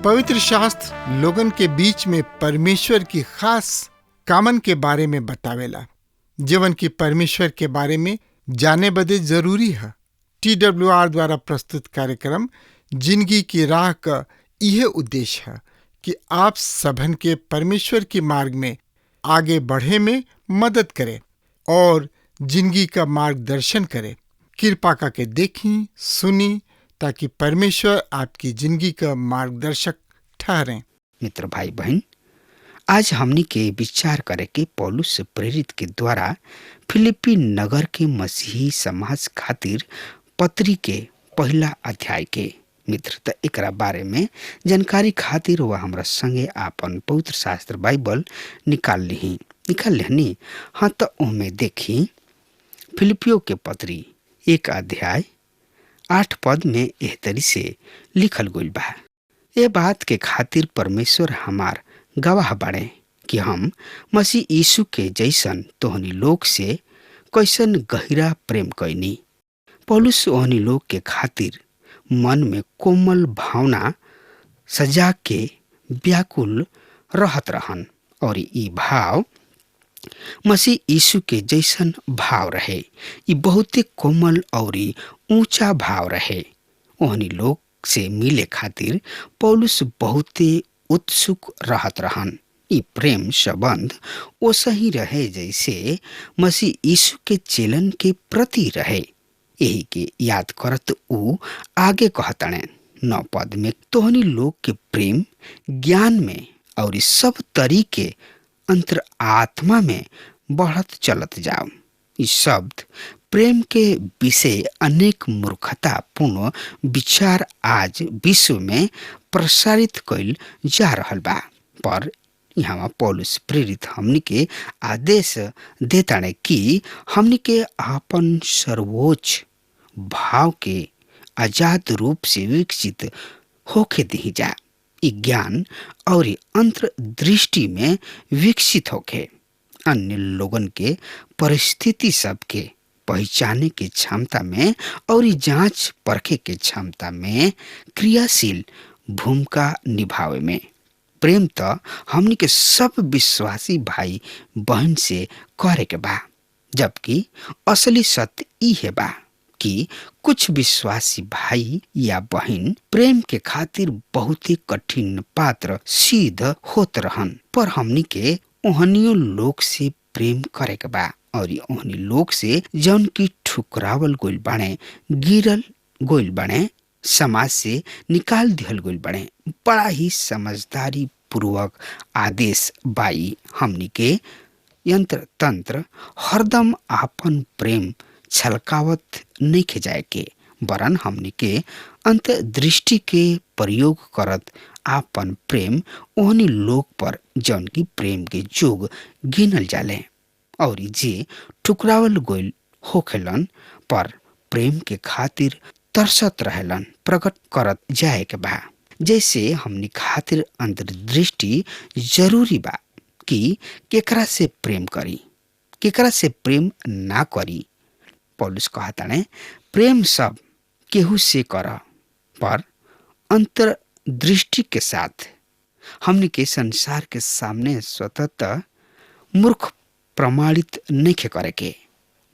पवित्र शास्त्र लोगन के बीच में परमेश्वर की खास कामन के बारे में बतावेला, जीवन की परमेश्वर के बारे में जाने बदे जरूरी है। TWR द्वारा प्रस्तुत कार्यक्रम जिंदगी की राह का यह उद्देश्य है कि आप सबन के परमेश्वर के मार्ग में आगे बढ़े में मदद करे और जिंदगी का मार्गदर्शन करे। कृपा करके देखी सुनी ताकि परमेश्वर आपकी जिंदगी का मार्गदर्शक ठहरे। मित्र भाई बहन, आज हमनी के विचार करे के पौलुस से प्रेरित के द्वारा फिलिपी नगर के मसीही समाज खातिर पत्री के पहला अध्याय के मित्र त एकरा बारे में जानकारी खातिर वह हमरा संगे आपन पवित्र शास्त्र बाइबल निकाल लेहनी। हाँ तो ओमे देखी फिलिपियो के पत्री 1 अध्याय 8 पद में एह तरी से लिखल गइल बा। ये बात के खातिर परमेश्वर हमार गवाह बाड़े कि हम मसीह यीशु के जैसन तोहनी लोग से कैसन गहिरा प्रेम कैनी। पौलुस ओहनी लोग के खातिर मन में कोमल भावना सजा के व्याकुल रहत रहन और ई भाव मसीह यीशु के जैसन भाव रहे। ई बहुते कोमल और ऊंचा भाव रहे। ओहनी लोग से मिले खातिर पौलुस बहुते उत्सुक रहत रहन। ई प्रेम संबंध ओसही रहे जैसे मसीह यीशु के चेलन के प्रति रहे। यही के याद करत ऊ आगे कहतने 9 पद में, तोहनी लोग के प्रेम ज्ञान में और सब तरीके अंतर आत्मा में बढ़त चलत जाओ। इस शब्द प्रेम के विषय अनेक मूर्खता पूर्ण विचार आज विश्व में प्रसारित कइल जा रहल बा, पर यहाँ पौलुस प्रेरित हमनी के आदेश देताने कि हमनी के आपन सर्वोच्च भाव के आजाद रूप से विकसित होके दी जा। ज्ञान और अंतर्दृष्टि में विकसित होके अन्य लोगन के परिस्थिति सब के पहचाने के क्षमता में और जांच परखे के क्षमता में क्रियाशील भूमिका निभावे में। प्रेम तो हमनी के सब विश्वासी भाई बहन से करे के बा, जबकि असली सत्य ई है बा कि कुछ विश्वासी भाई या बहन प्रेम के खातिर बहुत ही कठिन पात्र सिद्ध होत रहन। पर हमनी के ओहनियो लोग से प्रेम करे के बा और ओहनी लोग से जौन की ठुकरावल गोइल बाणे, गिरल गोइल बाणे, समाज से निकाल दिहल गोइल बाणे। बड़ा ही समझदारी पूर्वक आदेश बाई हमनी के यंत्र तंत्र हरदम आपन प्रेम छलकावत नहीं खे जाए के, वरन हमनी के अंतर्दृष्टि के प्रयोग करत आपन प्रेम ओहनी लोग पर जौन की प्रेम के जोग गिनल जाले और जे ठुकरावल गोइल होखेलन पर प्रेम के खातिर तरसत रहेलन प्रकट करत जाए के बा। जैसे हमनी खातिर अंतर्दृष्टि जरूरी बा कि केकरा से प्रेम करी, केकरा से प्रेम ना करी। पौलुस कहताने प्रेम सब केहू से कर, पर अंतर्दृष्टि के साथ। हमनी के संसार के सामने स्वतः मूर्ख प्रमाणित नहीं करे के।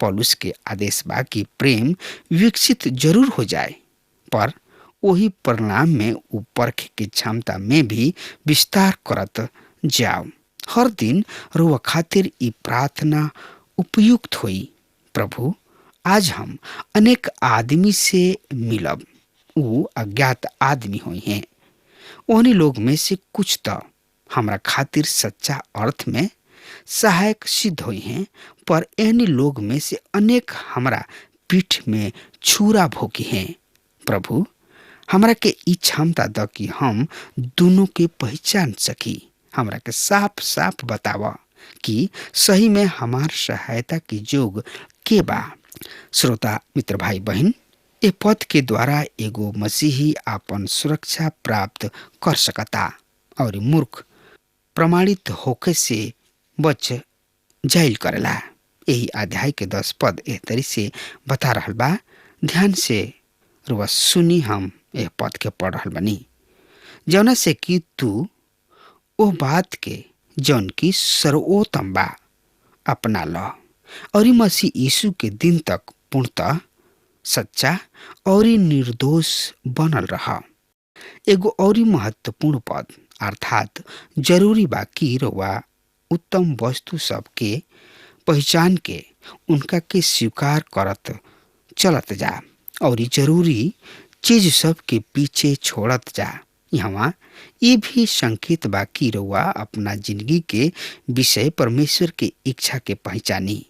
पौलुस के आदेश बा कि प्रेम विकसित जरूर हो जाए, पर वही परिणाम में ऊपर के क्षमता में भी विस्तार करत जाओ। हर दिन रोवा खातिर ई प्रार्थना उपयुक्त होई, प्रभु आज हम अनेक आदमी से मिलब, वो अज्ञात आदमी हुई हैं। उन्हीं लोग में से कुछ तो हमरा खातिर सच्चा अर्थ में सहायक सिद्ध हुई हैं, पर एहनी लोग में से अनेक हमरा पीठ में छुरा भोगी हैं। प्रभु, हमरा के ई क्षमता द कि हम दोनों के पहचान सकी। हमरा के साफ साफ बतावा कि सही में हमार सहायता की जोग के बा। श्रोता मित्र भाई बहन, ए पद के द्वारा एगो मसीही आपन सुरक्षा प्राप्त कर सकता और मूर्ख प्रमाणित होके से बच जाइल करेला। यही अध्याय के 10 पद एह तरी से बता रहल बा। ध्यान से रुआ सुनी, हम यह पद के पढ़ रहल बनी। जौना से कि तू ओ बात के जौन की सर्वोत्तम बा अपना ल और मसीह यीशु के दिन तक पूर्णतः सच्चा और निर्दोष बनल रहा। एगो और महत्वपूर्ण पद अर्थात जरूरी बा कि रउआ उत्तम वस्तु सब के पहचान के उनका के स्वीकार करत चलत जा और जरूरी चीज सब के पीछे छोड़त जा। यहाँ ये भी संकेत बा कि रउआ अपना जिंदगी के विषय परमेश्वर के इच्छा के पहचानी।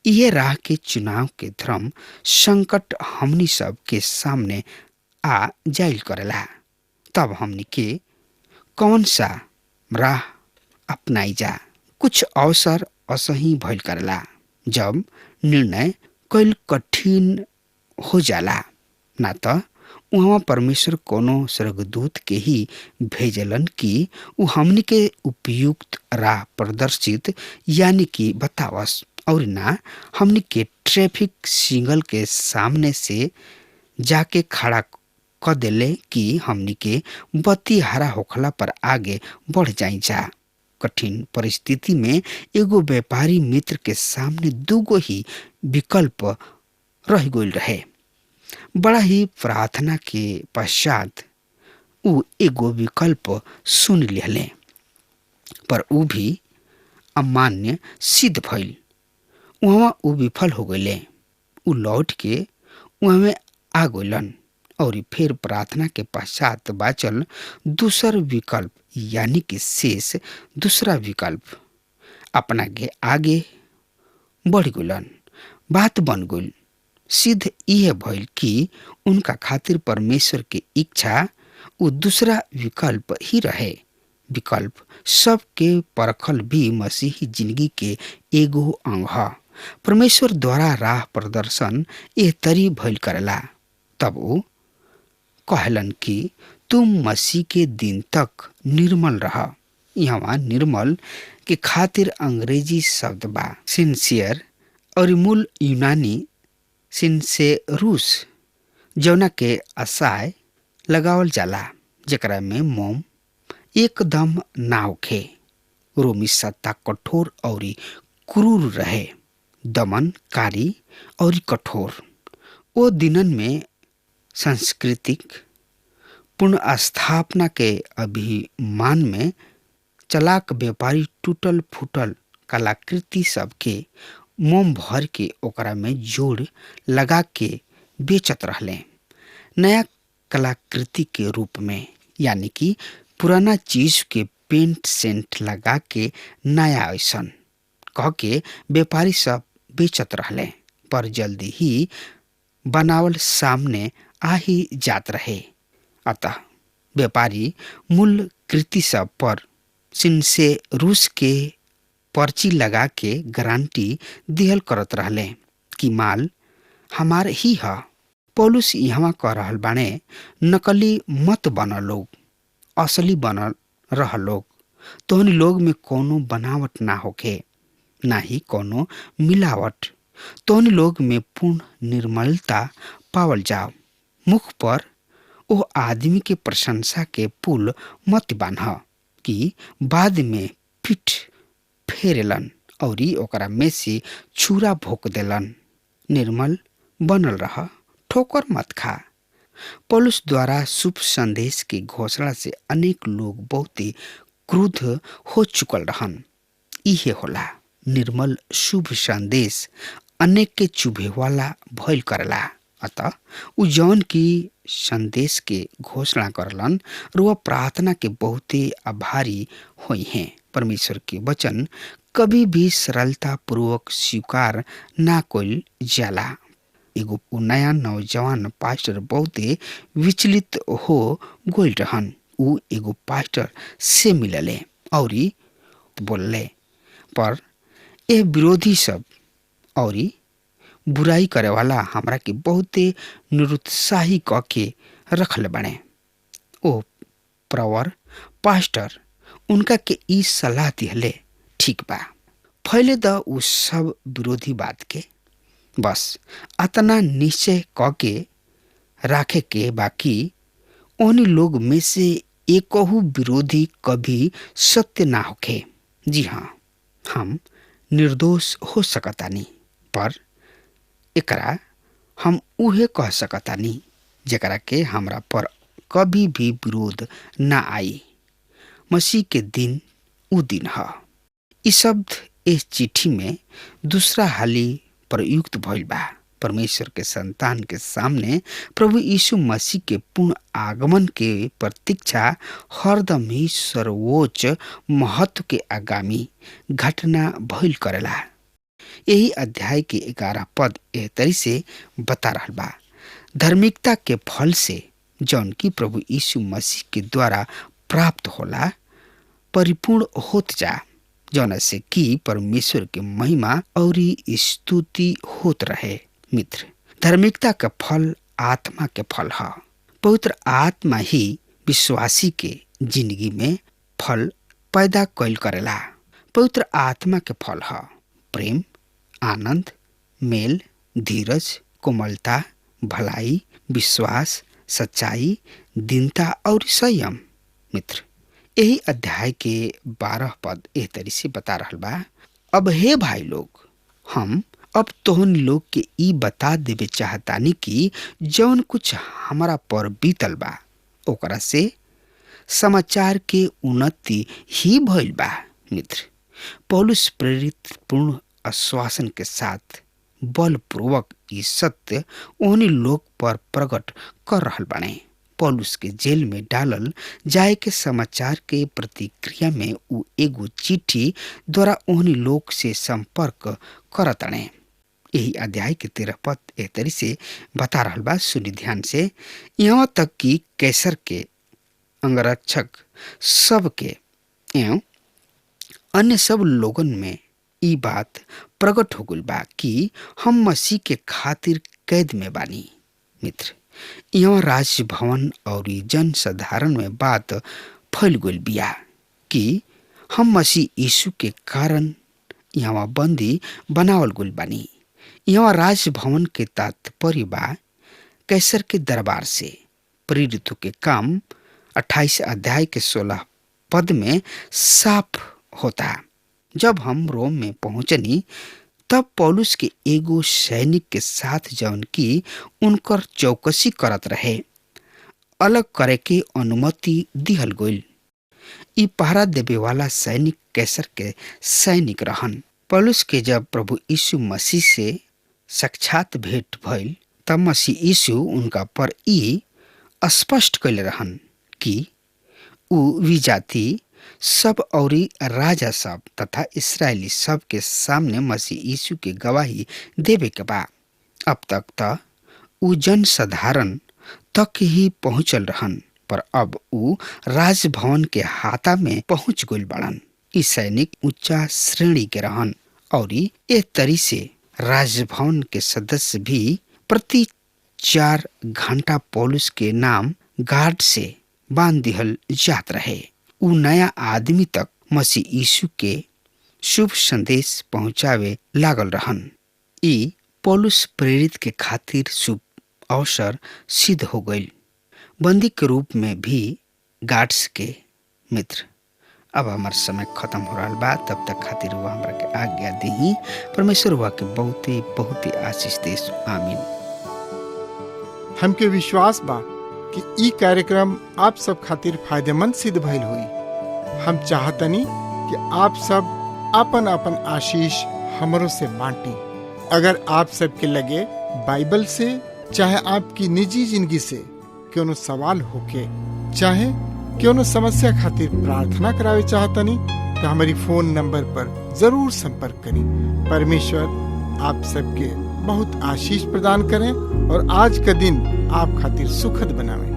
यह राह के चुनाव के धर्म संकट हमनी सब के सामने आ जाइल करेला। तब हमनी के कौन सा राह अपनाई जा। कुछ अवसर असही भइल करेला जब निर्णय कईल कठिन हो जाला, ना तो वहाँ परमेश्वर कोनो स्वर्गदूत के ही भेजलन कि वो हमनी के उपयुक्त राह प्रदर्शित यानी कि बतावस, और ना हमनी के ट्रैफिक सिग्नल के सामने से जाके खड़ा क देले कि हमनी के बत्ती हरा होखला पर आगे बढ़ जाई जा। कठिन परिस्थिति में एगो व्यापारी मित्र के सामने दूगो ही विकल्प रह गइल रहे। बड़ा ही प्रार्थना के पश्चात उ एगो विकल्प सुन लिहले, पर उ भी अमान्य सिद्ध भइल। वहाँ उ विफल हो गइले। उ लौट के वहाँ में आ गइलन और फिर प्रार्थना के पश्चात बाचल दूसर विकल्प यानी कि शेष दूसरा विकल्प अपना के आगे बढ़ गइलन। बात बन गइल। सिद्ध यह भइल कि उनका खातिर परमेश्वर की इच्छा वो दूसरा विकल्प ही रहे। विकल्प सबके परखल भी मसीही जिंदगी के एगो अंग है। परमेश्वर द्वारा राह प्रदर्शन एह तरी भइल करेला। तब वो कहलन कि तुम मसीह के दिन तक निर्मल रह। यहाँ निर्मल के खातिर अंग्रेजी शब्द बा सिंसियर और मूल यूनानी सिंसेरूस, जौना के असाय लगावल जाला, जेकरा में मोम एकदम ना होखे। रोमी सत्ता कठोर और क्रूर रहे, दमनकारी और कठोर। ओ दिनन में सांस्कृतिक पुनर्स्थापना के अभिमान में चलाक व्यापारी टूटल फूटल कलाकृति सबके मोम भर के ओकरा में जोड़ लगा के बेचत रहले, नया कलाकृति के रूप में, यानी कि पुराना चीज के पेंट सेंट लगा के नया ऐसन कह के व्यापारी सब बेचत रहले। पर जल्दी ही बनावल सामने आ ही जात रहे। अतः व्यापारी मूल कृति सब पर सिंसे रूस के पर्ची लगा के गारंटी दिहल करत रहले कि माल हमार ही है। पौलुस यहाँ कह रहल बाने, नकली मत बन लोग, असली बनल रह लोग। तोहनी लोग में कोनो बनावट ना होखे, ना ही कोनो मिलावट। तोहनी लोग में पूर्ण निर्मलता पावल जाओ। मुख पर ओ आदमी के प्रशंसा के पुल मत बान्ह कि बाद में पीठ फेरेलन और ओकरा में से छुरा भोक देलन। निर्मल बनल रह, ठोकर मत खा। पौलुस द्वारा शुभ संदेश की घोषणा से अनेक लोग बहुत ही क्रुद्ध हो चुकल रहन। इहे होला निर्मल शुभ संदेश अनेक के चुभे वाला भइल करला। अतः उ जौन की संदेश के घोषणा करलन वह प्रार्थना के बहुत ही आभारी हुई हैं। परमेश्वर के वचन कभी भी सरलता पूर्वक स्वीकार ना कइल जाला। एगो नया नौजवान पास्टर बहुते विचलित हो गइल रहन। ऊ एगो पास्टर से मिलले और बोलले, पर ए विरोधी सब और बुराई करे वाला हमरा के बहुते निरुत्साही क के रखले बने। ओ प्रवर पास्टर उनका के ई सलाह दिहले, ठीक बा, फैले द उ सब विरोधी बात के, बस अतना निश्चय क के राखे के बाकी ओनी लोग में से एकहु विरोधी कभी सत्य ना होखे। जी हाँ, हम निर्दोष हो सकतानी, पर एकरा हम उहे कह सकतानी जेकरा के हमरा पर कभी भी विरोध ना आई। मसीह के दिन उ दिन ह। इ शब्द इस चिट्ठी में दूसरा हाली प्रयुक्त भइल बा। परमेश्वर के संतान के सामने प्रभु यीशु मसीह के पूर्ण आगमन के प्रतीक्षा हरदम ही सर्वोच्च महत्व के आगामी घटना भइल करेला। यही अध्याय के 11 पद एह तरी से बता रहल बा, धार्मिकता के फल से जौन की प्रभु यीशु मसीह के द्वारा प्राप्त होला परिपूर्ण होत जा, जौन से कि परमेश्वर के महिमा और स्तुति होत रहे। मित्र, धार्मिकता का फल आत्मा के फल है। पवित्र आत्मा ही विश्वासी के जिंदगी में फल पैदा कैल करेला। पवित्र आत्मा के फल है प्रेम, आनंद, मेल, धीरज, कोमलता, भलाई, विश्वास, सच्चाई, दीनता और संयम। मित्र, यही अध्याय के 12 पद एह तरी से बता रहल बा, अब हे भाई लोग, हम अब तोहन लोग के ई बता देवे चाहतानी कि जौन कुछ हमारा पर बीतल बा ओकरा से समाचार के उन्नति ही भइल बा। मित्र, पौलुस प्रेरित पूर्ण आश्वासन के साथ बलपूर्वक ई सत्य ओहनी लोग पर प्रकट कर रहल बाने। पौलुस के जेल में डालल जाए के समाचार के प्रतिक्रिया में उ एगो चिट्ठी द्वारा ओहनी लोग से संपर्क करताने। यही अध्याय के 13 पद एह तरी से बता रहल बा, सुनी ध्यान से, यहाँ तक कि कैसर के अंगरक्षक सब के एवं अन्य सब लोगन में ई बात प्रकट हो गइल बा कि हम मसीह के खातिर कैद में बानी। मित्र, यहाँ राजभवन और जन साधारण में बात फैल गइल बिया कि हम मसीह यीशु के कारण यहाँ बंदी बनावल गइल बानी। यहाँ राजभवन के तात्पर्य बा कैसर के दरबार से। प्रेरितों के काम 28 अध्याय के 16 पद में साफ होता। जब हम रोम में पहुंचनी तब पौलुस के एगो सैनिक के साथ जौन की उनकर चौकसी करत रहे अलग करे के अनुमति दिहल गइल। ई पहरा देवे वाला सैनिक कैसर के सैनिक रहन। पौलुस के जब प्रभु यीशु मसीह से साक्षात भेंट भइल तब मसीह यीशु उनका पर ई स्पष्ट कैले रहन कि उ विजाति सब और राजा सब तथा इस्राएली सब के सामने मसीह यीशु के गवाही देवे के बा। अब तक त उ जन साधारण तक ही पहुंचल रहन, पर अब उ राजभवन के हाथा में पहुंच गइल बड़न। ई सैनिक ऊंचा श्रेणी के रहन और ए तरी से राजभवन के सदस्य भी प्रति 4 घंटा पौलुस के नाम गार्ड से बांध दिहल जात रहे। उ नया आदमी तक मसीह यीशु के शुभ संदेश पहुंचावे लागल रहन। ई पौलुस प्रेरित के खातिर शुभ अवसर सिद्ध हो गइल। बंदी के रूप में भी गार्ड्स के। मित्र, अब हमार समय खत्म हो रहा बा, तब तक खातिर हुआ हमरा के आज्ञा दी। परमेश्वर हुआ के बहुते बहुते आशीष देश। आमीन। हमके विश्वास बा कि ई कार्यक्रम आप सब खातिर फायदेमंद सिद्ध भइल हुई। हम चाहतनी कि आप सब अपन अपन आशीष हमरों से बांटी। अगर आप सब के लगे बाइबल से चाहे आपकी निजी जिंदगी से क्यों सवाल होके चाहे क्यों समस्या खातिर प्रार्थना करावे चाहतनी तो हमारी फोन नंबर पर जरूर संपर्क करें। परमेश्वर आप सबके बहुत आशीष प्रदान करें और आज का दिन आप खातिर सुखद बनावें।